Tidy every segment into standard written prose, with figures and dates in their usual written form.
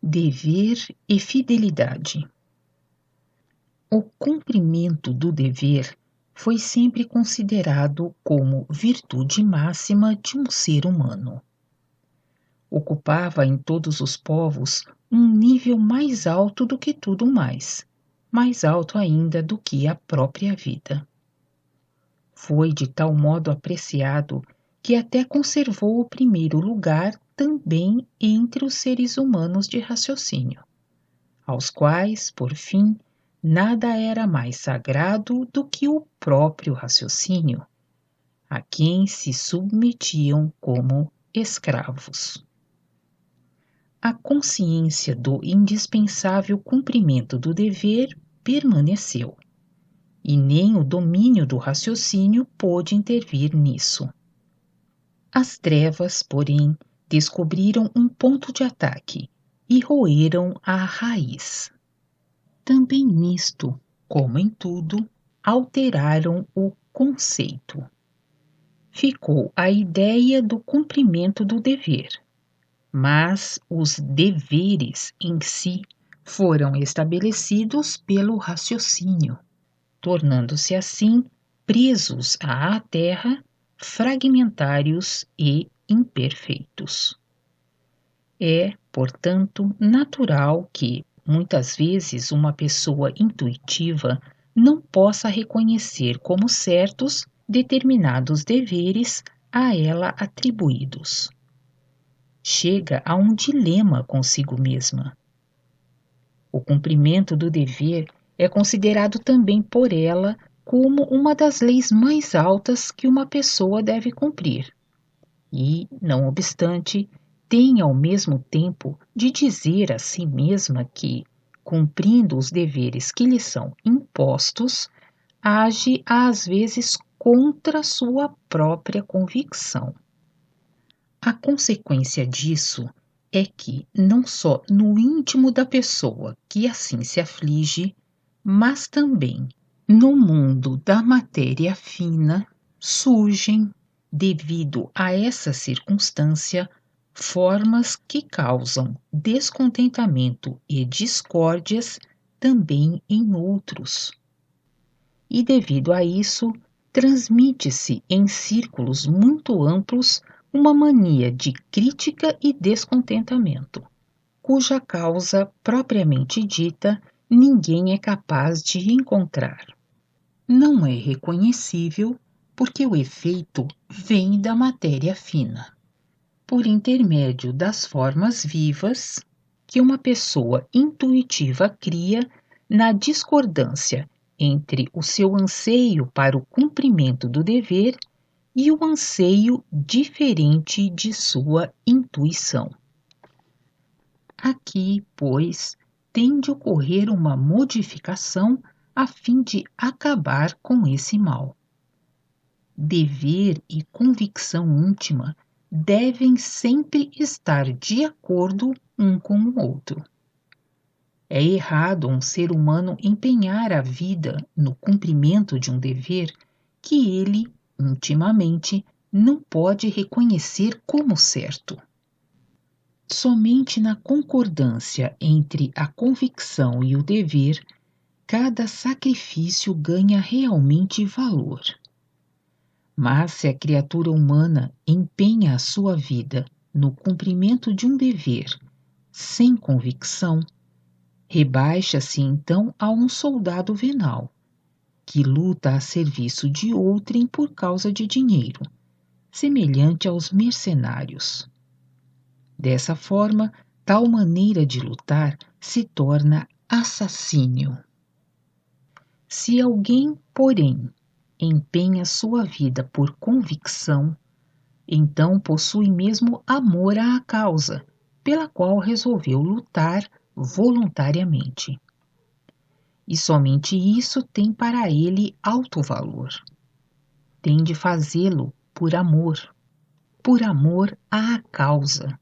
Dever e fidelidade. O cumprimento do dever foi sempre considerado como virtude máxima de um ser humano. Ocupava em todos os povos um nível mais alto do que tudo mais alto ainda do que a própria vida. Foi de tal modo apreciado que até conservou o primeiro lugar também entre os seres humanos de raciocínio, aos quais, por fim, nada era mais sagrado do que o próprio raciocínio, a quem se submetiam como escravos. A consciência do indispensável cumprimento do dever permaneceu, e nem o domínio do raciocínio pôde intervir nisso. As trevas, porém, descobriram um ponto de ataque e roeram a raiz. Também nisto, como em tudo, alteraram o conceito. Ficou a ideia do cumprimento do dever, mas os deveres em si foram estabelecidos pelo raciocínio, tornando-se assim presos à terra, fragmentários e imperfeitos. É, portanto, natural que, muitas vezes, uma pessoa intuitiva não possa reconhecer como certos determinados deveres a ela atribuídos. Chega a um dilema consigo mesma. O cumprimento do dever é considerado também por ela como uma das leis mais altas que uma pessoa deve cumprir. E, não obstante, tem ao mesmo tempo de dizer a si mesma que, cumprindo os deveres que lhe são impostos, age às vezes contra sua própria convicção. A consequência disso é que, não só no íntimo da pessoa que assim se aflige, mas também no mundo da matéria fina, surgem, devido a essa circunstância, formas que causam descontentamento e discórdias também em outros. E devido a isso, transmite-se em círculos muito amplos uma mania de crítica e descontentamento, cuja causa propriamente dita ninguém é capaz de encontrar. Não é reconhecível porque o efeito vem da matéria fina, por intermédio das formas vivas que uma pessoa intuitiva cria na discordância entre o seu anseio para o cumprimento do dever e o anseio diferente de sua intuição. Aqui, pois, tem de ocorrer uma modificação a fim de acabar com esse mal. Dever e convicção íntima devem sempre estar de acordo um com o outro. É errado um ser humano empenhar a vida no cumprimento de um dever que ele, intimamente, não pode reconhecer como certo. Somente na concordância entre a convicção e o dever, cada sacrifício ganha realmente valor. Mas se a criatura humana empenha a sua vida no cumprimento de um dever sem convicção, rebaixa-se então a um soldado venal, que luta a serviço de outrem por causa de dinheiro, semelhante aos mercenários. Dessa forma, tal maneira de lutar se torna assassínio. Se alguém, porém, empenha sua vida por convicção, então possui mesmo amor à causa, pela qual resolveu lutar voluntariamente. E somente isso tem para ele alto valor. Tem de fazê-lo por amor à causa.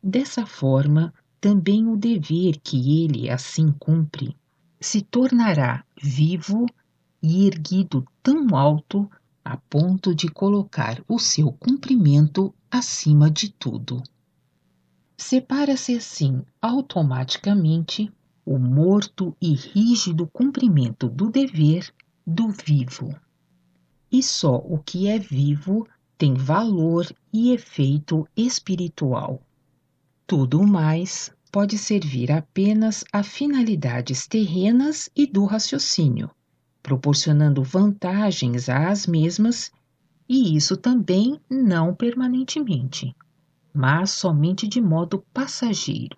Dessa forma, também o dever que ele assim cumpre se tornará vivo e erguido tão alto a ponto de colocar o seu cumprimento acima de tudo. Separa-se assim automaticamente o morto e rígido cumprimento do dever do vivo. E só o que é vivo tem valor e efeito espiritual. Tudo o mais pode servir apenas a finalidades terrenas e do raciocínio, proporcionando vantagens às mesmas, e isso também não permanentemente, mas somente de modo passageiro,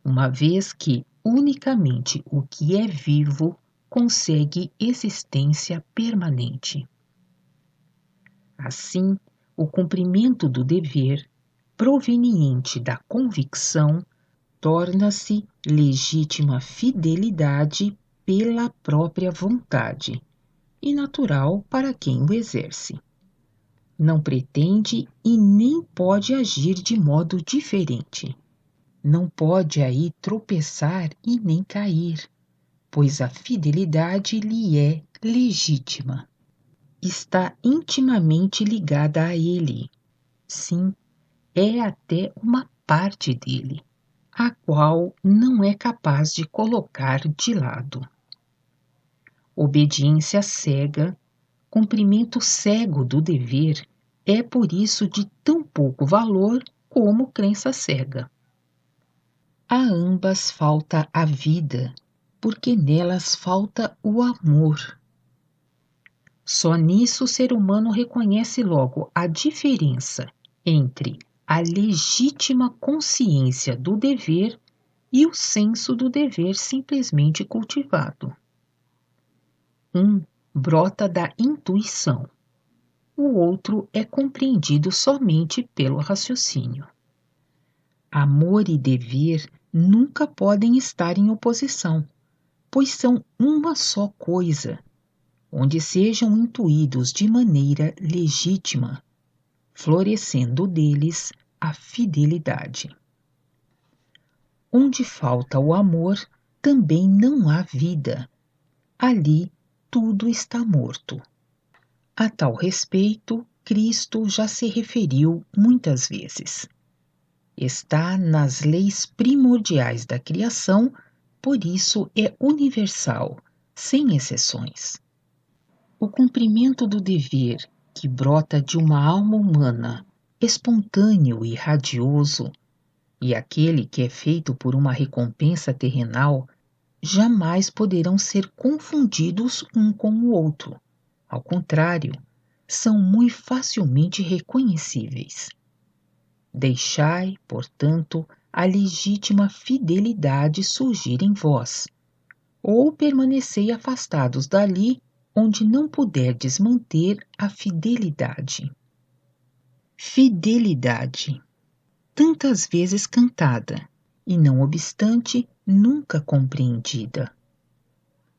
uma vez que unicamente o que é vivo consegue existência permanente. Assim, o cumprimento do dever, proveniente da convicção, torna-se legítima fidelidade pela própria vontade e natural para quem o exerce. Não pretende e nem pode agir de modo diferente. Não pode aí tropeçar e nem cair, pois a fidelidade lhe é legítima. Está intimamente ligada a ele. Sim, é até uma parte dele, a qual não é capaz de colocar de lado. Obediência cega, cumprimento cego do dever, é por isso de tão pouco valor como crença cega. A ambas falta a vida, porque nelas falta o amor. Só nisso o ser humano reconhece logo a diferença entre a legítima consciência do dever e o senso do dever simplesmente cultivado. Um brota da intuição, o outro é compreendido somente pelo raciocínio. Amor e dever nunca podem estar em oposição, pois são uma só coisa, onde sejam intuídos de maneira legítima, florescendo deles a fidelidade. Onde falta o amor, também não há vida. Ali tudo está morto. A tal respeito, Cristo já se referiu muitas vezes. Está nas leis primordiais da criação, por isso é universal, sem exceções. O cumprimento do dever, que brota de uma alma humana, espontâneo e radioso, e aquele que é feito por uma recompensa terrenal, jamais poderão ser confundidos um com o outro. Ao contrário, são muito facilmente reconhecíveis. Deixai, portanto, a legítima fidelidade surgir em vós, ou permanecei afastados dali onde não puderdes manter a fidelidade. Fidelidade, tantas vezes cantada, e não obstante nunca compreendida.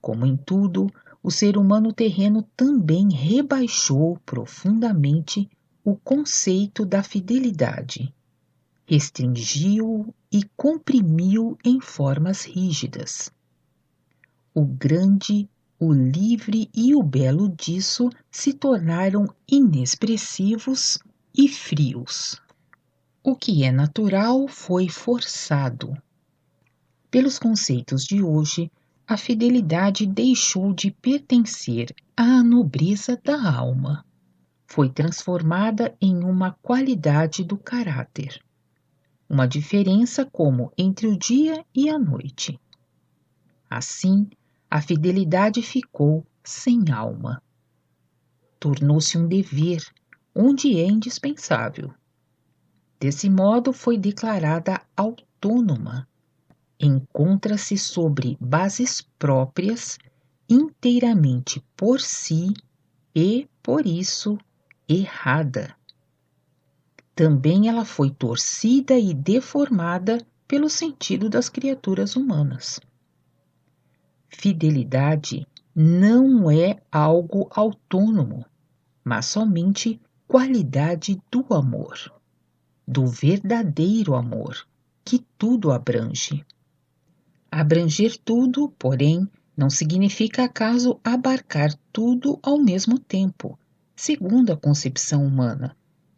Como em tudo, o ser humano terreno também rebaixou profundamente o conceito da fidelidade, restringiu-o e comprimiu em formas rígidas. O grande, o livre e o belo disso se tornaram inexpressivos e frios. O que é natural foi forçado. Pelos conceitos de hoje, a fidelidade deixou de pertencer à nobreza da alma. Foi transformada em uma qualidade do caráter. Uma diferença como entre o dia e a noite. Assim, a fidelidade ficou sem alma. Tornou-se um dever, onde é indispensável. Desse modo, foi declarada autônoma. Encontra-se sobre bases próprias, inteiramente por si e, por isso, errada. Também ela foi torcida e deformada pelo sentido das criaturas humanas. Fidelidade não é algo autônomo, mas somente qualidade do amor, do verdadeiro amor, que tudo abrange. Abranger tudo, porém, não significa acaso abarcar tudo ao mesmo tempo, segundo a concepção humana,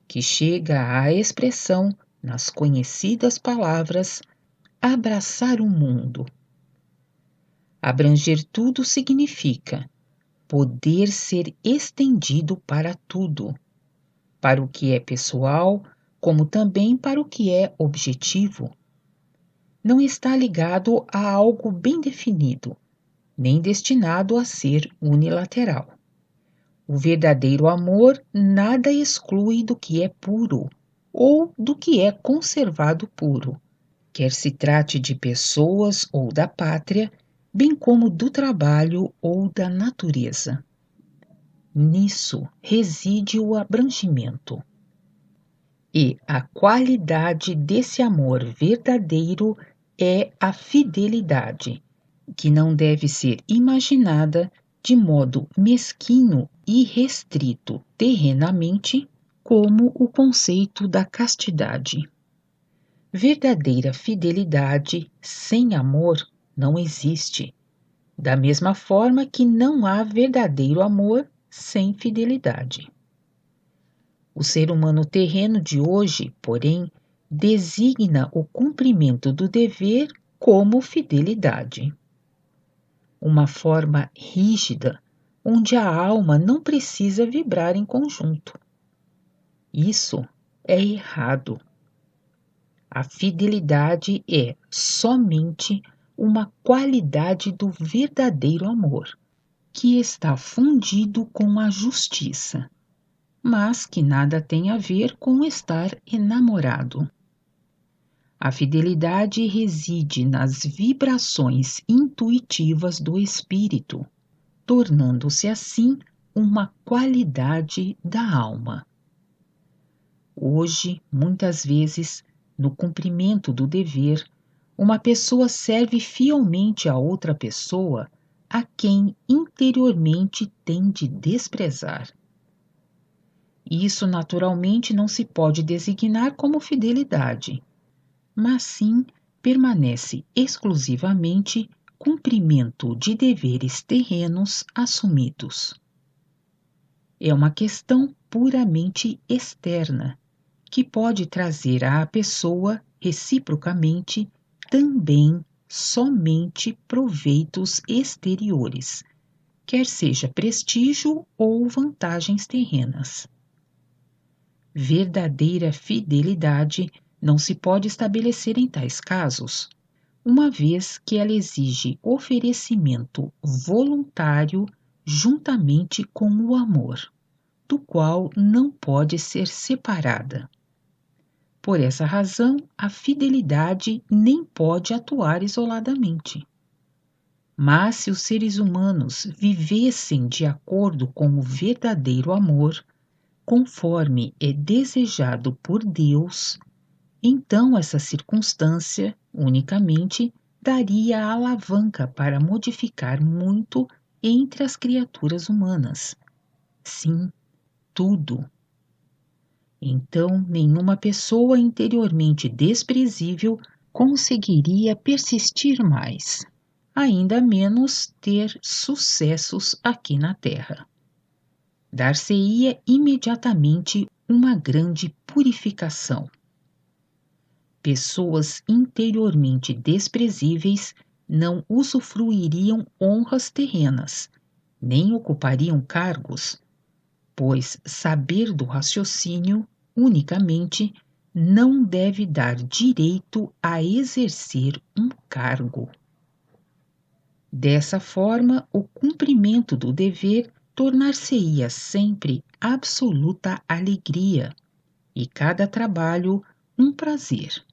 que chega à expressão nas conhecidas palavras, abraçar o mundo. Abranger tudo significa poder ser estendido para tudo, para o que é pessoal, como também para o que é objetivo. Não está ligado a algo bem definido, nem destinado a ser unilateral. O verdadeiro amor nada exclui do que é puro ou do que é conservado puro, quer se trate de pessoas ou da pátria, bem como do trabalho ou da natureza. Nisso reside o abrangimento. E a qualidade desse amor verdadeiro é a fidelidade, que não deve ser imaginada de modo mesquinho e restrito terrenamente, como o conceito da castidade. Verdadeira fidelidade sem amor não existe, da mesma forma que não há verdadeiro amor sem fidelidade. O ser humano terreno de hoje, porém, designa o cumprimento do dever como fidelidade. Uma forma rígida, onde a alma não precisa vibrar em conjunto. Isso é errado. A fidelidade é somente uma qualidade do verdadeiro amor, que está fundido com a justiça, mas que nada tem a ver com estar enamorado. A fidelidade reside nas vibrações intuitivas do espírito, tornando-se assim uma qualidade da alma. Hoje, muitas vezes, no cumprimento do dever, uma pessoa serve fielmente a outra pessoa a quem interiormente tem de desprezar. Isso naturalmente não se pode designar como fidelidade, mas sim permanece exclusivamente cumprimento de deveres terrenos assumidos. É uma questão puramente externa, que pode trazer à pessoa, reciprocamente, também somente proveitos exteriores, quer seja prestígio ou vantagens terrenas. Verdadeira fidelidade não se pode estabelecer em tais casos, uma vez que ela exige oferecimento voluntário juntamente com o amor, do qual não pode ser separada. Por essa razão, a fidelidade nem pode atuar isoladamente. Mas se os seres humanos vivessem de acordo com o verdadeiro amor, conforme é desejado por Deus, então essa circunstância unicamente daria a alavanca para modificar muito entre as criaturas humanas. Sim, tudo. Então, nenhuma pessoa interiormente desprezível conseguiria persistir mais, ainda menos ter sucessos aqui na Terra. Dar-se-ia imediatamente uma grande purificação. Pessoas interiormente desprezíveis não usufruiriam honras terrenas, nem ocupariam cargos, pois saber do raciocínio unicamente não deve dar direito a exercer um cargo. Dessa forma, o cumprimento do dever tornar-se-ia sempre absoluta alegria e cada trabalho um prazer,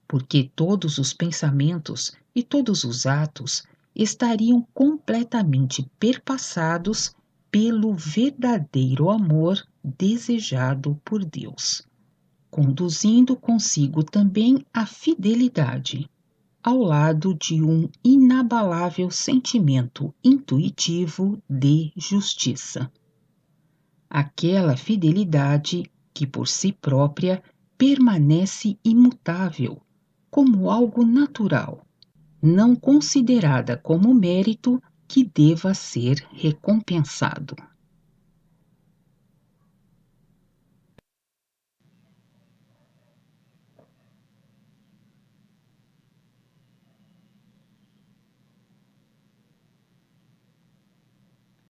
porque todos os pensamentos e todos os atos estariam completamente perpassados pelo verdadeiro amor desejado por Deus, conduzindo consigo também a fidelidade, ao lado de um inabalável sentimento intuitivo de justiça. Aquela fidelidade que por si própria permanece imutável, como algo natural, não considerada como mérito que deva ser recompensado.